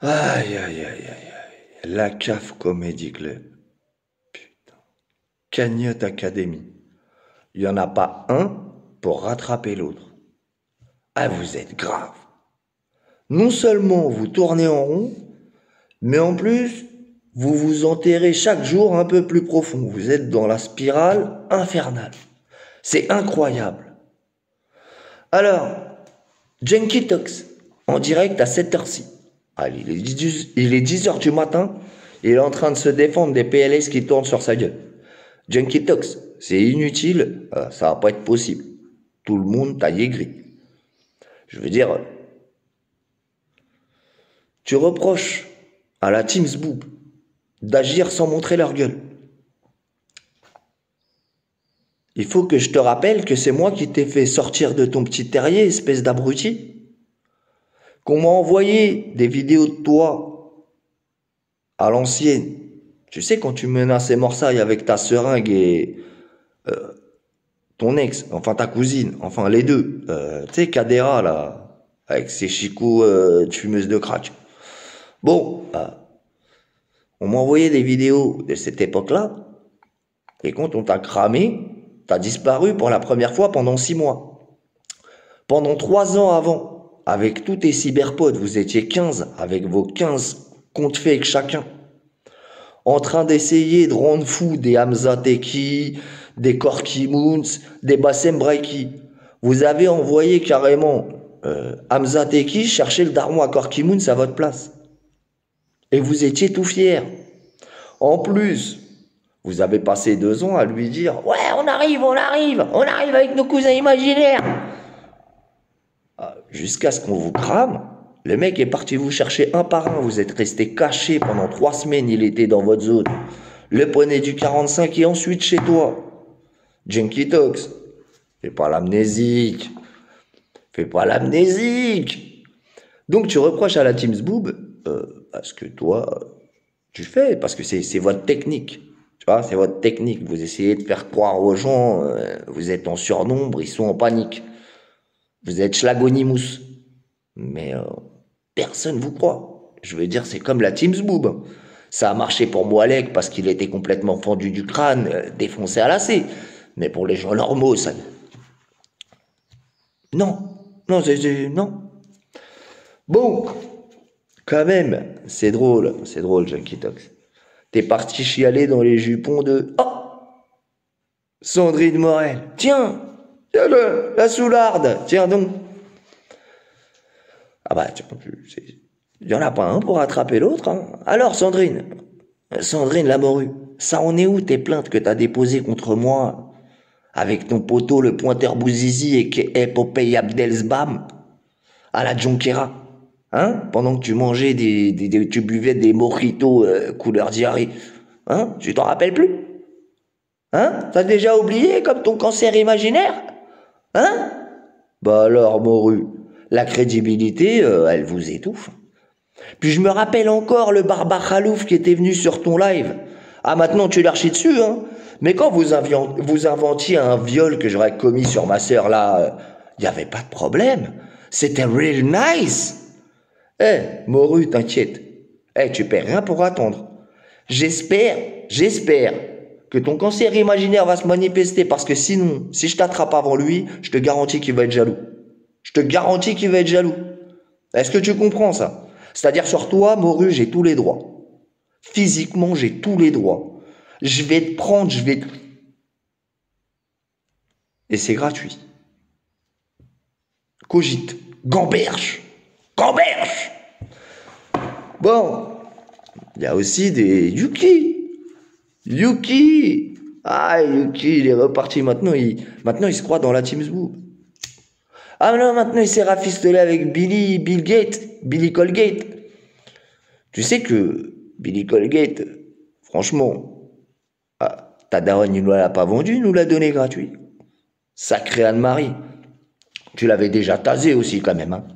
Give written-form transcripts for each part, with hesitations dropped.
Aïe, aïe, aïe, aïe, aïe. La CAF Comedy Club. Putain. Cagnotte Academy. Il n'y en a pas un pour rattraper l'autre. Ah, vous êtes grave. Non seulement vous tournez en rond, mais en plus, vous vous enterrez chaque jour un peu plus profond. Vous êtes dans la spirale infernale. C'est incroyable. Alors, Jenky Tox, en direct à cette heure-ci. Allez, il est 10 heures du matin, il est en train de se défendre des PLS qui tournent sur sa gueule. Jenky Tox, c'est inutile, ça va pas être possible. Tout le monde t'a aigri. Je veux dire, tu reproches à la Teams Boob d'agir sans montrer leur gueule. Il faut que je te rappelle que c'est moi qui t'ai fait sortir de ton petit terrier, espèce d'abruti. Qu'on m'a envoyé des vidéos de toi à l'ancienne. Tu sais, quand tu menaçais Morsaille avec ta seringue et ton ex, enfin ta cousine, enfin les deux. Tu sais, Kadera, là, avec ses chicots de fumeuse de crack. Bon, on m'a envoyé des vidéos de cette époque-là, et quand on t'a cramé, t'as disparu pour la première fois pendant 6 mois. Pendant 3 ans avant, avec tous tes cyberpodes, vous étiez 15, avec vos 15 comptes fake chacun, en train d'essayer de rendre fou des Hamza Teki, des Corky Moons, des Bassem Braiki. Vous avez envoyé carrément Hamza Teki chercher le daron à Corky Moons à votre place. Et vous étiez tout fiers. En plus, vous avez passé 2 ans à lui dire « Ouais, on arrive avec nos cousins imaginaires !» Jusqu'à ce qu'on vous crame. Le mec est parti vous chercher un par un. Vous êtes resté caché pendant 3 semaines. Il était dans votre zone. Le poney du 45 et ensuite chez toi. Jenky Tox. Fais pas l'amnésique. Fais pas l'amnésique. Donc tu reproches à la Teams Boob parce que toi, tu fais, parce que c'est votre technique. Tu vois, c'est votre technique. Vous essayez de faire croire aux gens, vous êtes en surnombre, ils sont en panique. Vous êtes Schlagonimous. Mais personne vous croit. Je veux dire, c'est comme la Teams Boob. Ça a marché pour Moalek parce qu'il était complètement fendu du crâne, défoncé à lacet. Mais pour les gens normaux, ça... Non. Non, non. Bon, quand même, c'est drôle, Junkie Tox. T'es parti chialer dans les jupons de... Oh, Sandrine Morel. Tiens, la soularde. Tiens donc. Ah bah, il y en a pas un pour attraper l'autre. Hein. Alors, Sandrine la morue, ça en est où tes plaintes que t'as déposées contre moi avec ton poteau le pointeur Bouzizi et Popeye Abdelsbam à la Jonquera, hein? Pendant que tu mangeais tu buvais des mojitos couleur diarrhée, hein? Tu t'en rappelles plus? Hein? T'as déjà oublié comme ton cancer imaginaire? Hein? Bah alors, morue, la crédibilité, elle vous étouffe. Puis je me rappelle encore le barbare Khalouf qui était venu sur ton live. Ah, maintenant tu l'archis dessus, hein. Mais quand vous inventiez un viol que j'aurais commis sur ma sœur, là, il n'y avait pas de problème. C'était real nice. Eh, morue, t'inquiète. Eh, tu perds rien pour attendre. J'espère que ton cancer imaginaire va se manifester parce que sinon, si je t'attrape avant lui, je te garantis qu'il va être jaloux. Je te garantis qu'il va être jaloux. Est-ce que tu comprends ça? C'est-à-dire sur toi, morue, j'ai tous les droits. Physiquement, j'ai tous les droits. Je vais te prendre, Et c'est gratuit. Cogite. Gamberge. Gamberge. Bon. Il y a aussi des Yuki. Yuki. Ah, Yuki, il est reparti. Maintenant, il se croit dans la Teams Boob. Ah non, maintenant, il s'est rafistolé avec Billy Colgate. Tu sais que Billy Colgate, franchement, ta daronne, il ne l'a pas vendu, il nous l'a donné gratuit. Sacré Anne-Marie. Tu l'avais déjà tasé aussi quand même. Hein.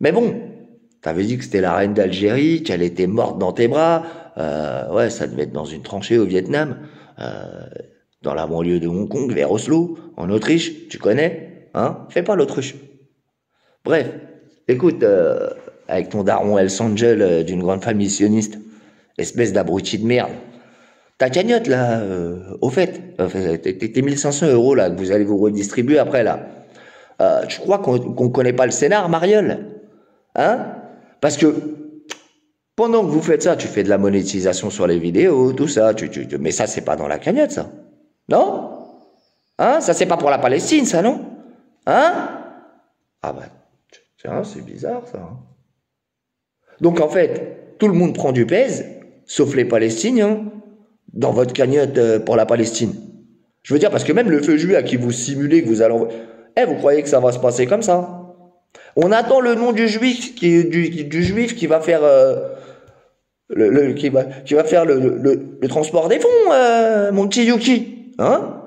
Mais bon, t'avais dit que c'était la reine d'Algérie, qu'elle était morte dans tes bras. Ouais, ça devait être dans une tranchée au Vietnam, dans la banlieue de Hong Kong, vers Oslo, en Autriche. Tu connais? Hein? Fais pas l'autruche. Bref, écoute, avec ton daron Hells Angel d'une grande famille sioniste. Espèce d'abruti de merde. Ta cagnotte, là, au fait, tes 1500 euros, là, que vous allez vous redistribuer après, là. Je crois qu'on connaît pas le scénar, Mariole. Hein? Parce que, pendant que vous faites ça, tu fais de la monétisation sur les vidéos, tout ça, mais ça, c'est pas dans la cagnotte, ça. Non? Hein? Ça, c'est pas pour la Palestine, ça, non? Hein? Ah bah, tiens, c'est bizarre, ça. Hein. Donc, en fait, tout le monde prend du pèse, sauf les Palestiniens, dans votre cagnotte pour la Palestine. Je veux dire, parce que même le feu juillet à qui vous simulez que vous allez envoyer... vous croyez que ça va se passer comme ça? On attend le nom du juif du juif qui va faire qui va faire le transport des fonds, mon petit Yuki. Hein?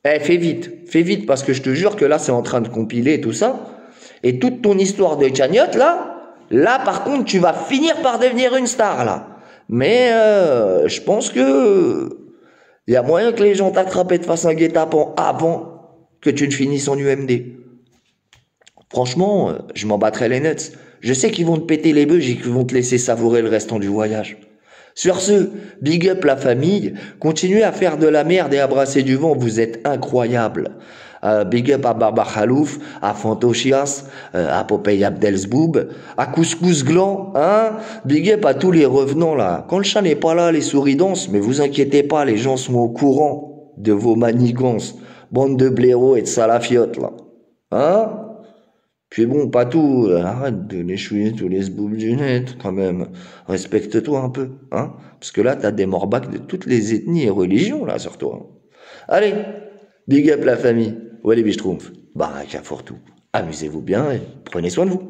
Fais vite, parce que je te jure que là, c'est en train de compiler tout ça. Et toute ton histoire de cagnotte, là, par contre, tu vas finir par devenir une star, là. Mais je pense que il y a moyen que les gens t'attrapent et te fassent un guet-apens avant que tu ne finisses en UMD. Franchement, je m'en battrai les nuts. Je sais qu'ils vont te péter les bœufs et qu'ils vont te laisser savourer le restant du voyage. Sur ce, big up la famille, continuez à faire de la merde et à brasser du vent, vous êtes incroyables. Big up à Baba Khalouf, à Fantochias, à Popeye Abdelsboub, à Couscous Gland, hein. Big up à tous les revenants là. Quand le chat n'est pas là, les souris dansent, mais vous inquiétez pas, les gens sont au courant de vos manigances, bande de blaireaux et de salafiotes là. Hein? Puis bon, pas tout, arrête de les chouiner tous les sboob du net, quand même. Respecte-toi un peu, hein. Parce que là, t'as des morbacs de toutes les ethnies et religions, là, sur toi. Allez, big up la famille. Ouais, les bichtroumpfs. Baraka pour tout. Amusez-vous bien et prenez soin de vous.